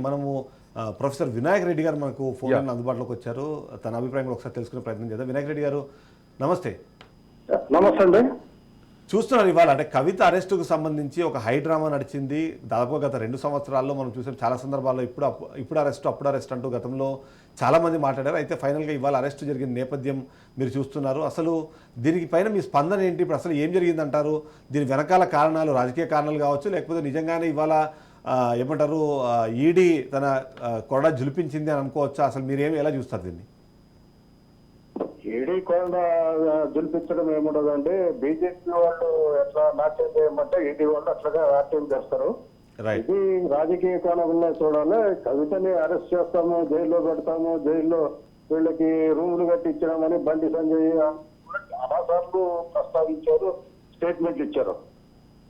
మనము ప్రొఫెసర్ వినాయక్ రెడ్డి గారు మనకు ఫోన్ అందుబాటులోకి వచ్చారు. తన అభిప్రాయం ఒకసారి తెలుసుకునే ప్రయత్నం చేద్దాం. వినాయక్ రెడ్డి గారు నమస్తే. నమస్తే అండి. చూస్తున్నారు ఇవాళ అంటే కవిత అరెస్టుకు సంబంధించి ఒక హై డ్రామా నడిచింది. దాదాపు గత 2 సంవత్సరాల్లో మనం చూసాం. చాలా సందర్భాల్లో ఇప్పుడు అరెస్ట్ అంటూ గతంలో చాలామంది మాట్లాడారు. అయితే ఫైనల్గా ఇవాళ అరెస్ట్ జరిగిన నేపథ్యం మీరు చూస్తున్నారు. అసలు దీనికి పైన మీ స్పందన ఏంటి? ఇప్పుడు అసలు ఏం జరిగిందంటారు? దీని వెనకాల కారణాలు రాజకీయ కారణాలు కావచ్చు, లేకపోతే నిజంగానే ఇవాళ ఏమంటారు ఈడీ తన కొరడా జులిపించింది అని అనుకోవచ్చా? అసలు మీరేమి ఎలా చూస్తారు దీన్ని? ఈడీ కూడా జులిపించడం ఏముండదండి. బీజేపీ వాళ్ళు ఎట్లా నాట్యం చేయమంటే ఈడీ వాళ్ళు అట్లాగా నాట్యం చేస్తారు. ఇది రాజకీయ కోణంలో చూడాలి. కవితని అరెస్ట్ చేస్తాము, జైల్లో పెడతాము, జైల్లో వీళ్ళకి రూములు కట్టించడామని బండి సంజయ్ చాలాసార్లు ప్రస్తావించారు, స్టేట్మెంట్లు ఇచ్చారు.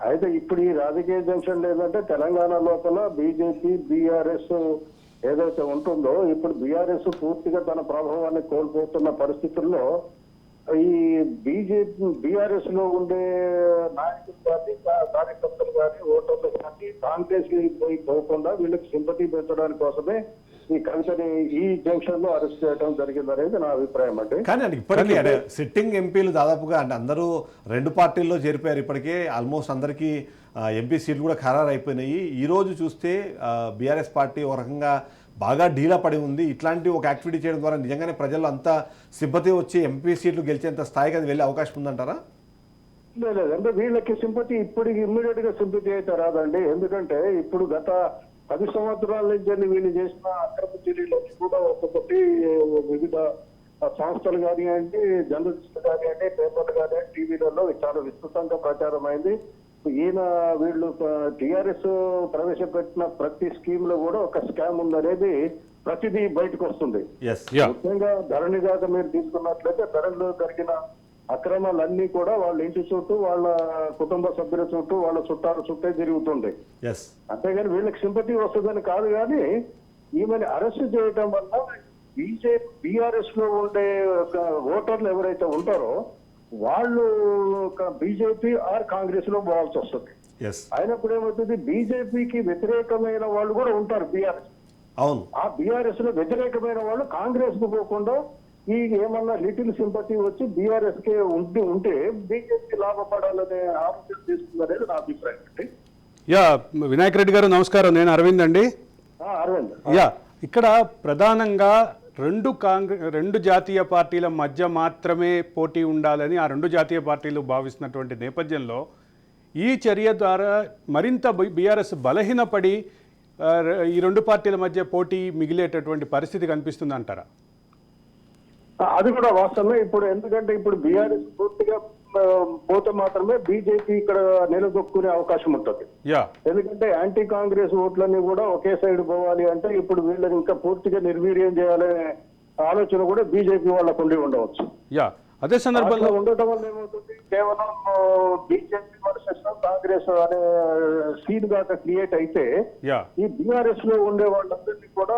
అయితే ఇప్పుడు ఈ రాజకీయ జంక్షన్ ఏంటంటే తెలంగాణ లోపల బీజేపీ బీఆర్ఎస్ ఏదైతే ఉంటుందో ఇప్పుడు బీఆర్ఎస్ పూర్తిగా తన ప్రభావాన్ని కోల్పోతున్న పరిస్థితుల్లో ఈ బీఆర్ఎస్ లో ఉండే నాయకులు కానీ కార్యకర్తలు కానీ ఓటర్లు కానీ కాంగ్రెస్ పోకుండా వీళ్ళకి సింపతి పెంచడానికి కోసమే ఈ కవితని ఈ జంక్షన్ లో అరెస్ట్ చేయడం జరిగింది అనేది నా అభిప్రాయం అండి. కానీ అంటే ఇప్పటికీ అంటే సిట్టింగ్ ఎంపీలు దాదాపుగా అంటే అందరూ 2 పార్టీల్లో చేరిపోయారు. ఇప్పటికే ఆల్మోస్ట్ అందరికీ ఎంపీ సీట్లు కూడా ఖరారు అయిపోయినాయి. ఈరోజు చూస్తే బీఆర్ఎస్ పార్టీ ఒక రకంగా బాగా డీలా పడి ఉంది. ఇట్లాంటి ఒక యాక్టివిటీ చేయడం ద్వారా నిజంగానే ప్రజల్లో అంత సింపతి వచ్చి ఎంపీ సీట్లు గెలిచేంత స్థాయికి అది వెళ్ళే అవకాశం ఉందంటారా? లేదంటే వీళ్ళకి సింపతి ఇప్పుడు ఇమ్మీడియట్ గా సింపతి అయితే రాదండి. ఎందుకంటే ఇప్పుడు గత 10 సంవత్సరాల నుంచి వీళ్ళు చేసిన అక్రమ చర్యలకి కూడా ఒక్కొక్కటి వివిధ సంస్థలు కానివ్వండి, జర్నలిస్టులు కానివ్వండి, పేపర్లు కానివ్వండి, టీవీలలో చాలా విస్తృతంగా ప్రచారం అయింది. ఈయన వీళ్ళు టిఆర్ఎస్ ప్రవేశపెట్టిన ప్రతి స్కీమ్ లో కూడా ఒక స్కామ్ ఉందనేది ప్రతిదీ బయటకు వస్తుంది. ముఖ్యంగా ధరణి దాకా మీరు తీసుకున్నట్లయితే ధరణిలో జరిగిన అక్రమాలన్నీ కూడా వాళ్ళ ఇంటి చుట్టూ, వాళ్ళ కుటుంబ సభ్యుల చుట్టూ, వాళ్ళ చుట్టాల చుట్టే జరుగుతుంది. అంతేగాని వీళ్ళకి సింపతి వస్తుందని కాదు. కానీ ఈమెని అరెస్ట్ చేయడం వల్ల బీజేపీ బీఆర్ఎస్ లో ఉండే ఓటర్లు ఎవరైతే ఉంటారో వాళ్ళు బీజేపీ ఆర్ కాంగ్రెస్ లో పోవాల్సి వస్తుంది. అయినప్పుడు ఏమవుతుంది, బీజేపీకి వ్యతిరేకమైన వాళ్ళు కూడా ఉంటారు బీఆర్ఎస్. అవును, ఆ బీఆర్ఎస్ లో వ్యతిరేకమైన వాళ్ళు కాంగ్రెస్ కు పోకుండా ఈ ఏమన్నా లిటిల్ సింపతి వచ్చి బీఆర్ఎస్ కే ఉంటే బీజేపీ లాభపడాలనే ఆలోచన తీసుకుందనేది నా అభిప్రాయం అండి. వినాయక్ రెడ్డి గారు నమస్కారం. నేను అరవింద్ అండి. అరవింద్. ఇక్కడ ప్రధానంగా రెండు జాతీయ పార్టీల మధ్య మాత్రమే పోటీ ఉండాలని ఆ 2 జాతీయ పార్టీలు భావిస్తున్నటువంటి నేపథ్యంలో ఈ చర్య ద్వారా మరింత బీఆర్ఎస్ బలహీనపడి ఈ 2 పార్టీల మధ్య పోటీ మిగిలేటటువంటి పరిస్థితి కనిపిస్తుంది అంటారా? అది కూడా వాస్తవమే. ఇప్పుడు ఎందుకంటే ఇప్పుడు బీఆర్ఎస్ పూర్తిగా పోతే మాత్రమే బీజేపీ ఇక్కడ నిలదొక్కునే అవకాశం ఉంటుంది. ఎందుకంటే యాంటీ కాంగ్రెస్ ఓట్లన్నీ కూడా ఒకే సైడ్ పోవాలి అంటే ఇప్పుడు వీళ్ళని ఇంకా పూర్తిగా నిర్వీర్యం చేయాలనే ఆలోచన కూడా బీజేపీ వాళ్ళకు ఉండి ఉండవచ్చు. అదే సందర్భంలో ఉండటం వల్ల ఏమవుతుంది, కేవలం బీజేపీ వర్సెస్ కాంగ్రెస్ అనే సీన్ దాకా క్రియేట్ అయితే ఈ బీఆర్ఎస్ లో ఉండే వాళ్ళందరినీ కూడా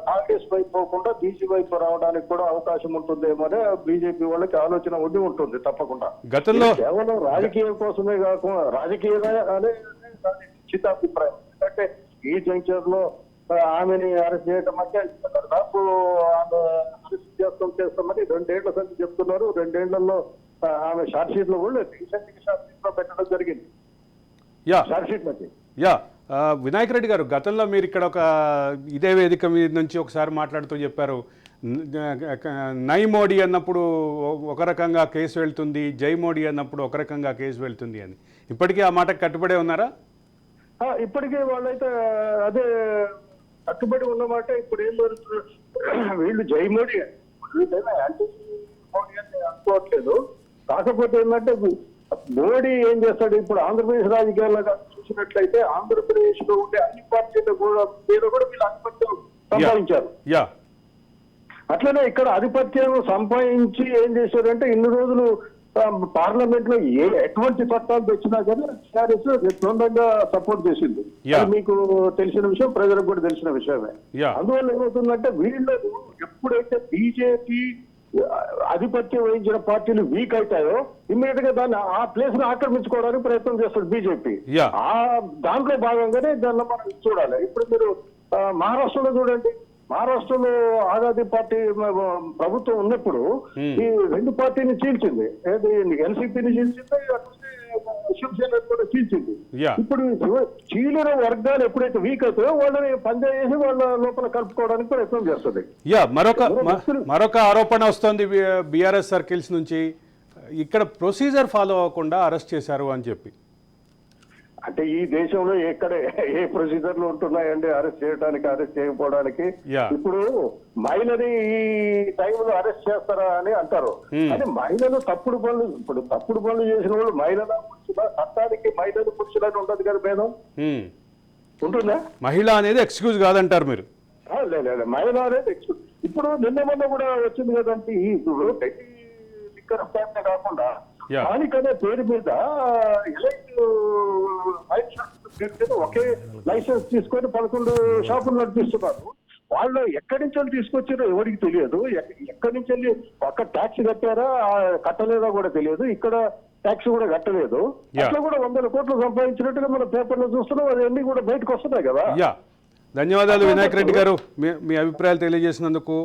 కాంగ్రెస్ వైపు పోకుండా బీజీ వైపు రావడానికి కూడా అవకాశం ఉంటుందేమో అనే బీజేపీ వాళ్ళకి ఆలోచన ఉండి ఉంటుంది తప్పకుండా. గతంలో కేవలం రాజకీయం కోసమే కాకుండా రాజకీయంగా అనే నిశ్చిత అభిప్రాయం. ఎందుకంటే ఈ జంక్చర్ లో ఆమెని అరెస్ట్ చేయడం అంటే దాదాపు ఆమె అరెస్ట్ చేస్తామని 2 ఏళ్ల సంగతి చెప్తున్నారు. 2 ఏళ్లలో ఆమె షార్ట్ షీట్ లో కూడా రీసెంట్ షార్ట్ షీట్ లో పెట్టడం జరిగింది. షార్ట్ షీట్ మధ్య వినాయక్ రెడ్డి గారు, గతంలో మీరు ఇక్కడ ఒక ఇదే వేదిక మీద నుంచి ఒకసారి మాట్లాడుతూ చెప్పారు, నై మోడీ అన్నప్పుడు ఒక రకంగా కేసు వెళ్తుంది, జై మోడీ అన్నప్పుడు ఒక రకంగా కేసు వెళ్తుంది అని. ఇప్పటికీ ఆ మాటకు కట్టుబడే ఉన్నారా? ఇప్పటికే వాళ్ళైతే అదే కట్టుబడి ఉన్నమాట. ఇప్పుడు ఏం జరుగుతుంది, వీళ్ళు జై మోడీ యాంటీ మోడీ అని అనుకోవట్లేదు. కాకపోతే ఏంటంటే మోడీ ఏం చేస్తాడు, ఇప్పుడు ఆంధ్రప్రదేశ్ రాజకీయాల్లో చూసినట్లయితే ఆంధ్రప్రదేశ్ లో ఉండే అన్ని పార్టీలు కూడా వీళ్ళు ఆధిపత్యం సంపాదించారు. అట్లనే ఇక్కడ ఆధిపత్యం సంపాదించి ఏం చేశారంటే ఇన్ని రోజులు పార్లమెంట్ లో ఎటువంటి చట్టాలు తెచ్చినా కానీ టీఆర్ఎస్ నిర్బంధంగా సపోర్ట్ చేసింది. మీకు తెలిసిన విషయం, ప్రజలకు కూడా తెలిసిన విషయమే. అందువల్ల ఏమవుతుందంటే వీళ్ళు ఎప్పుడైతే బీజేపీ ఆధిపత్యం వహించిన పార్టీలు వీక్ అవుతాయో ఇమ్మీడియట్ గా దాన్ని ఆ ప్లేస్ ను ఆక్రమించుకోవడానికి ప్రయత్నం చేస్తుంది బీజేపీ. ఆ దాంట్లో భాగంగానే దాన్ని మనం చూడాలి. ఇప్పుడు మీరు మహారాష్ట్రలో చూడండి, మహారాష్ట్రలో ఆజాదీ పార్టీ ప్రభుత్వం ఉన్నప్పుడు ఈ రెండు పార్టీని చీల్చింది. ఏది ఎన్సీపీని చీల్చింది, శివసేన కూడా చీల్చింది. Yeah. ఇప్పుడు చీలిన వర్గాలు ఎప్పుడైతే వీక్ అవుతాయో వాళ్ళని పనిచేసి వాళ్ళ లోపల కలుపుకోవడానికి ప్రయత్నం చేస్తుంది. యా మరొక ఆరోపణ వస్తుంది బీఆర్ఎస్ సర్కిల్స్ నుంచి, ఇక్కడ ప్రొసీజర్ ఫాలో అవ్వకుండా అరెస్ట్ చేశారు అని చెప్పి. అంటే ఈ దేశంలో ఎక్కడ ఏ ప్రొసీజర్లు ఉంటున్నాయండి అరెస్ట్ చేయడానికి, అరెస్ట్ చేయకపోవడానికి? Yeah. ఇప్పుడు మహిళని ఈ టైంలో అరెస్ట్ చేస్తారా అని అంటారు. అంటే మహిళలు తప్పుడు పనులు చేసిన వాళ్ళు మహిళల పురుషుల, చట్టానికి మహిళలు పురుషులని ఉండదు కదా భేదం ఉంటుందా? మహిళ అనేది ఎక్స్క్యూజ్ కాదంటారు మీరు? లేదు, మహిళ అనేది ఇప్పుడు నిన్న మొన్న కూడా వచ్చింది కదంటే ఈ లిక్కర్ ఫ్యాక్టరీ కాకుండా Yeah. స్థానిక అనే పేరు మీద ఎలైట్ వైన్ షాప్స్ పేరు మీద ఒకే లైసెన్స్ తీసుకొని 11 షాపులు నడిపిస్తున్నారు. వాళ్ళు ఎక్కడి నుంచి తీసుకొచ్చారో ఎవరికి తెలియదు. ఎక్కడి నుంచి వెళ్ళి ఒక్క ట్యాక్స్ కట్టారా కట్టలేదా కూడా తెలియదు. ఇక్కడ ట్యాక్స్ కూడా కట్టలేదు. అట్లా కూడా 100 కోట్లు సంపాదించినట్టుగా మన పేపర్లో చూస్తున్నాం. అవన్నీ కూడా బయటకు వస్తున్నాయి కదా. ధన్యవాదాలు వినాయక్ రెడ్డి గారు, మీ అభిప్రాయాలు తెలియజేసినందుకు.